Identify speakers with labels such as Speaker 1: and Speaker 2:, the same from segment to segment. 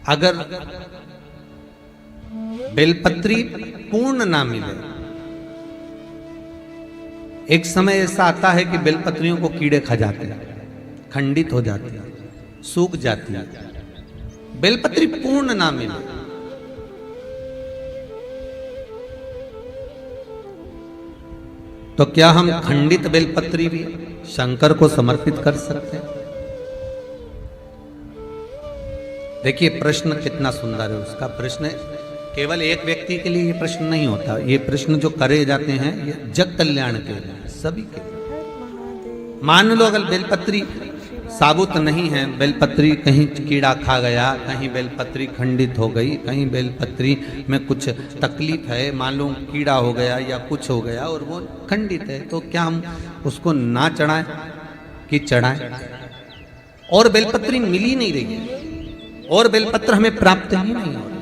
Speaker 1: अगर बेलपत्री पूर्ण ना मिले, एक समय ऐसा आता है कि बेलपत्रियों को कीड़े खा जाते हैं, खंडित हो जाती है, सूख जाती है, बेलपत्री पूर्ण ना मिले, तो क्या हम खंडित बेलपत्री भी शंकर को समर्पित कर सकते हैं? देखिए प्रश्न कितना सुंदर है। उसका प्रश्न केवल एक व्यक्ति के लिए ये प्रश्न नहीं होता, ये प्रश्न जो करे जाते हैं ये जग कल्याण के लिए, सभी के लिए। मान लो अगर बेलपत्री साबुत नहीं है, बेलपत्री कहीं कीड़ा खा गया, कहीं बेलपत्री खंडित हो गई, कहीं बेलपत्री में कुछ तकलीफ है, मान लो कीड़ा हो गया या कुछ हो गया और वो खंडित है, तो क्या हम उसको ना चढ़ाएं कि चढ़ाएं? और बेलपत्री मिल ही नहीं रही है और बेलपत्र हमें प्राप्त ही नहीं हो रही,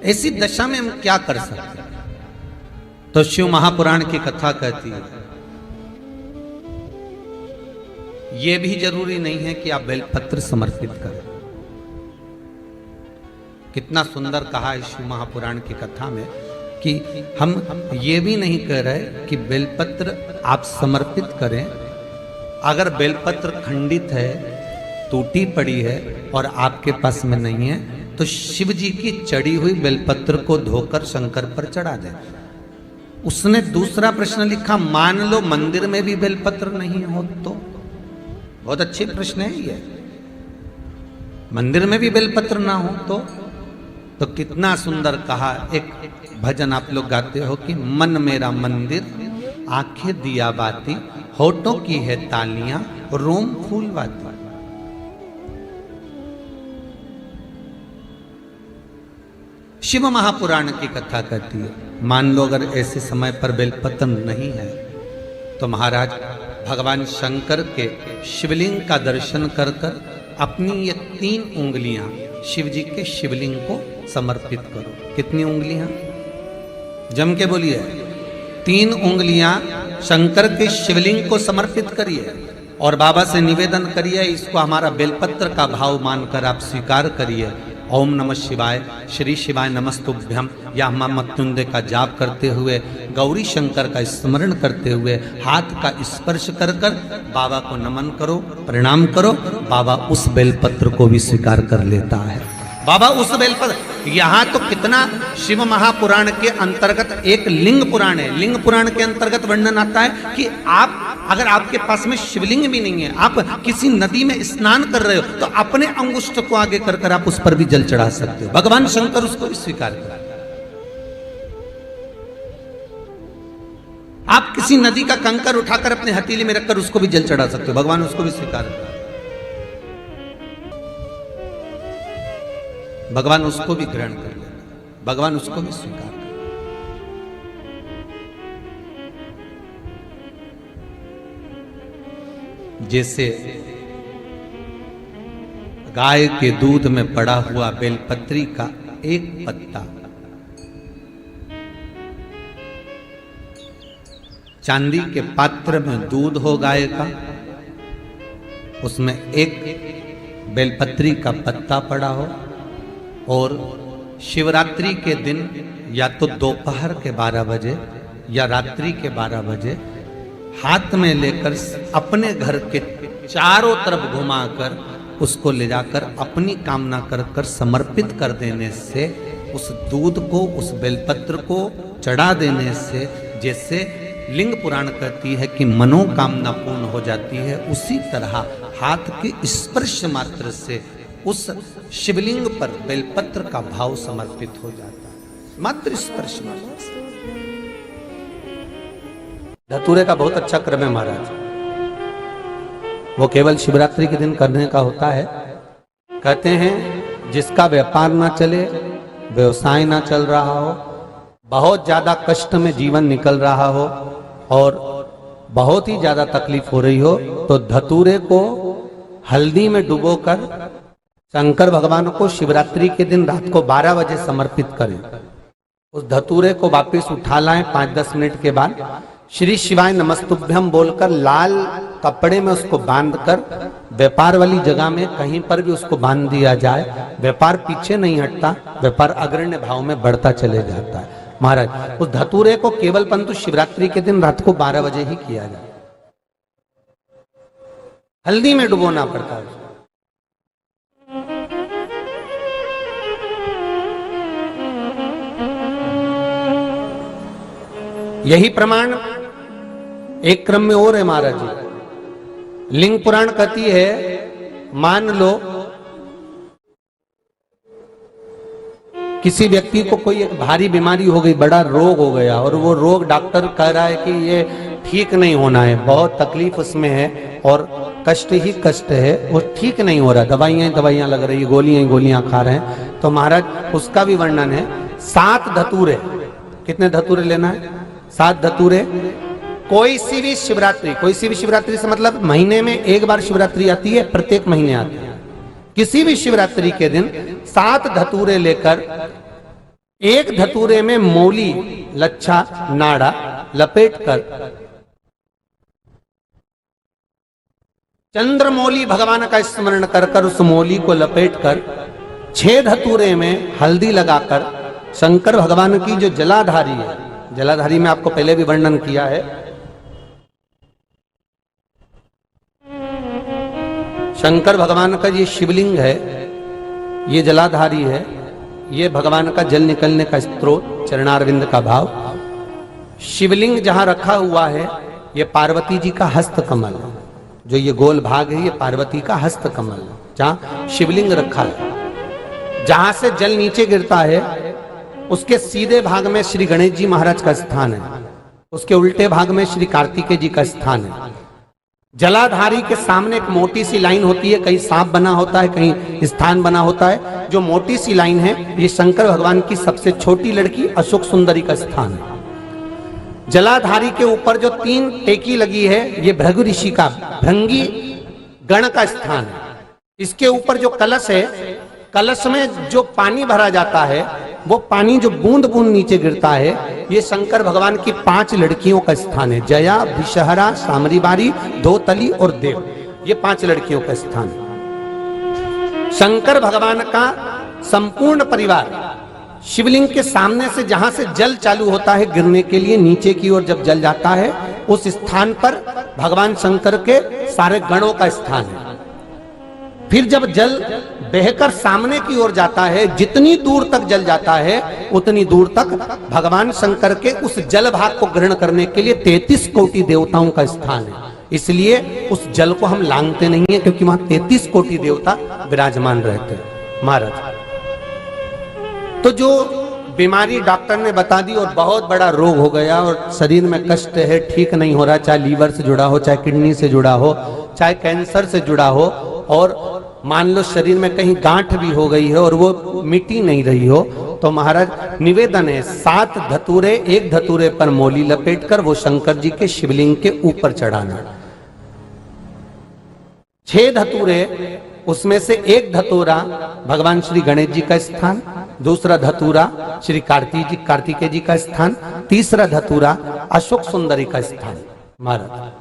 Speaker 1: ऐसी दशा में हम क्या कर सकते हैं? तो शिव महापुराण की कथा कहती है यह भी जरूरी नहीं है कि आप बेलपत्र समर्पित करें। कितना सुंदर कहा है शिव महापुराण की कथा में कि हम ये भी नहीं कह रहे कि बेलपत्र आप समर्पित करें। अगर बेलपत्र खंडित है, टूटी पड़ी है और आपके पास में नहीं है, तो शिव जी की चढ़ी हुई बेलपत्र को धोकर शंकर पर चढ़ा दे। उसने दूसरा प्रश्न लिखा, मान लो मंदिर में भी बेलपत्र नहीं हो तो? बहुत अच्छे प्रश्न है ये। मंदिर में भी बेलपत्र ना हो तो कितना सुंदर कहा। एक भजन आप लोग गाते हो कि मन मेरा मंदिर, आंखें दिया बाती, होठों की है तालियां, रोम फूलवाती। शिव महापुराण की कथा कहती है मान लो अगर ऐसे समय पर बेलपत्र नहीं है तो महाराज भगवान शंकर के शिवलिंग का दर्शन कर कर अपनी ये 3 उंगलियां शिव जी के शिवलिंग को समर्पित करो। कितनी उंगलियां? जम के बोलिए। 3 उंगलियां शंकर के शिवलिंग को समर्पित करिए और बाबा से निवेदन करिए, इसको हमारा बेलपत्र का भाव मानकर आप स्वीकार करिए। ओम नमः शिवाय, श्री शिवाय नमस्तुभ्यम या मृत्युंजय का जाप करते हुए, गौरी शंकर का स्मरण करते हुए हाथ का स्पर्श कर कर बाबा को नमन करो, प्रणाम करो। बाबा उस बेलपत्र को भी स्वीकार कर लेता है। बाबा उस बेलपत्र, यहाँ तो कितना शिव महापुराण के अंतर्गत एक लिंग पुराण है। लिंग पुराण के अंतर्गत वर्णन आता है कि आप अगर आपके पास में शिवलिंग भी नहीं है, आप किसी नदी में स्नान कर रहे हो तो अपने अंगुष्ठ को आगे कर कर आप उस पर भी जल चढ़ा सकते हो। भगवान शंकर उसको भी स्वीकार कर। आप किसी नदी का कंकर उठाकर अपने हथेली में रखकर उसको भी जल चढ़ा सकते हो, भगवान उसको भी स्वीकार कर। भगवान उसको भी ग्रहण कर लेगा, भगवान उसको भी स्वीकार कर। जैसे गाय के दूध में पड़ा हुआ बेलपत्री का एक पत्ता चांदी के पात्र में दूध हो गाय का, उसमें एक बेलपत्री का पत्ता पड़ा हो और शिवरात्रि के दिन या तो दोपहर के 12 बजे या रात्रि के 12 बजे हाथ में लेकर अपने घर के चारों तरफ घुमाकर उसको ले जाकर अपनी कामना कर कर समर्पित कर देने से, उस दूध को, उस बेलपत्र को चढ़ा देने से जैसे लिंग पुराण कहती है कि मनोकामना पूर्ण हो जाती है, उसी तरह हाथ के स्पर्श मात्र से उस शिवलिंग पर बेलपत्र का भाव समर्पित हो जाता है। मात्र स्पर्श मात्र से। धतूरे का बहुत अच्छा क्रम है महाराज, वो केवल शिवरात्रि के दिन करने का होता है। कहते हैं जिसका व्यापार ना चले, व्यवसाय ना चल रहा हो, बहुत ज्यादा कष्ट में जीवन निकल रहा हो और बहुत ही ज्यादा तकलीफ हो रही हो, तो धतूरे को हल्दी में डुबोकर शंकर भगवान को शिवरात्रि के दिन रात को 12 बजे समर्पित करें। उस धतूरे को वापस उठा लाएं 5-10 मिनट के बाद, श्री शिवाय नमस्तुभ्यम बोलकर लाल कपड़े में उसको बांधकर व्यापार वाली जगह में कहीं पर भी उसको बांध दिया जाए, व्यापार पीछे नहीं हटता, व्यापार अग्रण्य भाव में बढ़ता चले जाता है। महाराज उस धतूरे को केवल परंतु शिवरात्रि के दिन रात को 12 बजे ही किया जाए, हल्दी में डुबोना पड़ता है। यही प्रमाण एक क्रम में और है महाराज जी। लिंग पुराण कहती है, मान लो किसी व्यक्ति को कोई एक भारी बीमारी हो गई, बड़ा रोग हो गया, और वो रोग डॉक्टर कह रहा है कि ये ठीक नहीं होना है, बहुत तकलीफ उसमें है और कष्ट ही कष्ट है, वो ठीक नहीं हो रहा, दवाइयां लग रही, गोलियां खा रहे हैं। तो महाराज उसका भी वर्णन है। 7 धतूरे, कितने धतूरे लेना है? 7 धतूरे। कोई सी भी शिवरात्रि से मतलब महीने में एक बार शिवरात्रि आती है, प्रत्येक महीने आती है। किसी भी शिवरात्रि के दिन 7 धतूरे लेकर, एक धतूरे में मौली, लच्छा, नाड़ा लपेटकर, चंद्रमौली भगवान का स्मरण कर उस मौली को लपेटकर 6 धतूरे में हल्दी लगाकर शंकर भगवान की जो जलाधारी है, जलाधारी में आपको पहले भी वर्णन किया है, शंकर भगवान का ये शिवलिंग है, ये जलाधारी है, ये भगवान का जल निकलने का स्त्रोत, चरणारविंद का भाव। शिवलिंग जहां रखा हुआ है ये पार्वती जी का हस्त कमल है, जो ये गोल भाग है ये पार्वती का हस्त कमल है, जहां शिवलिंग रखा है। जहां से जल नीचे गिरता है उसके सीधे भाग में श्री गणेश जी महाराज का स्थान है, उसके उल्टे भाग में श्री कार्तिकेय जी का स्थान है। जलाधारी के सामने एक मोटी सी लाइन होती है, कहीं सांप बना होता है, कहीं स्थान बना होता है। जो मोटी सी लाइन है ये शंकर भगवान की सबसे छोटी लड़की अशोक सुंदरी का स्थान है। जलाधारी के ऊपर जो 3 टेकी लगी है ये भृगु ऋषि का, भृंगी गण का स्थान है। इसके ऊपर जो कलश है, कलश में जो पानी भरा जाता है, वो पानी जो बूंद बूंद नीचे गिरता है, ये शंकर भगवान की 5 लड़कियों का स्थान है। जया, विषहरा, सामरीबारी, धोतली और देव, ये 5 लड़कियों का स्थान है। शंकर भगवान का संपूर्ण परिवार शिवलिंग के सामने से, जहां से जल चालू होता है गिरने के लिए नीचे की ओर, जब जल जाता है उस स्थान पर भगवान शंकर के सारे गणों का स्थान है। फिर जब जल बहकर सामने की ओर जाता है, जितनी दूर तक जल जाता है उतनी दूर तक भगवान शंकर के उस जल भाग को ग्रहण करने के लिए 33 कोटि देवताओं का स्थान है। इसलिए उस जल को हम लांघते नहीं है, क्योंकि वहां 33 कोटि देवता विराजमान रहते हैं महाराज। तो जो बीमारी डॉक्टर ने बता दी और बहुत बड़ा रोग हो गया और शरीर में कष्ट है, ठीक नहीं हो रहा, चाहे लीवर से जुड़ा हो, चाहे किडनी से जुड़ा हो, चाहे कैंसर से जुड़ा हो, और मान लो शरीर में कहीं गांठ भी हो गई है और वो मिटी नहीं रही हो, तो महाराज निवेदन है 7 धतूरे, एक धतूरे पर मौली लपेटकर वो शंकर जी के शिवलिंग के ऊपर चढ़ाना। 6 धतूरे, उसमें से एक धतूरा भगवान श्री गणेश जी का स्थान, दूसरा धतूरा श्री कार्तिकेय जी का स्थान, तीसरा धतूरा अशोक सुंदरी का स्थान। महाराज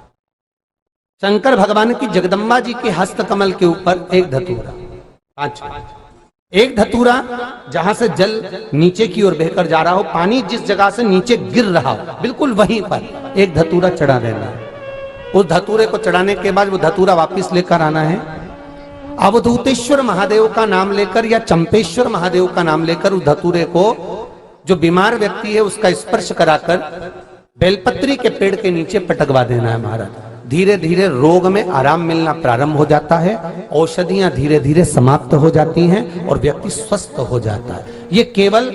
Speaker 1: शंकर भगवान की जगदम्बा जी के हस्त कमल के ऊपर एक धतूरा, 5, एक धतूरा जहां से जल नीचे की ओर बहकर जा रहा हो, पानी जिस जगह से नीचे गिर रहा हो बिल्कुल वहीं पर एक धतूरा चढ़ा देना है। उस धतूरे को चढ़ाने के बाद वो धतूरा वापस लेकर आना है। अवधूतेश्वर महादेव का नाम लेकर या चंपेश्वर महादेव का नाम लेकर उस धतूरे को, जो बीमार व्यक्ति है उसका स्पर्श कराकर बेलपत्री के पेड़ के नीचे पटकवा देना है महाराज। धीरे धीरे रोग में आराम मिलना प्रारंभ हो जाता है, औषधियां धीरे धीरे समाप्त हो जाती हैं और व्यक्ति स्वस्थ हो जाता है। ये केवल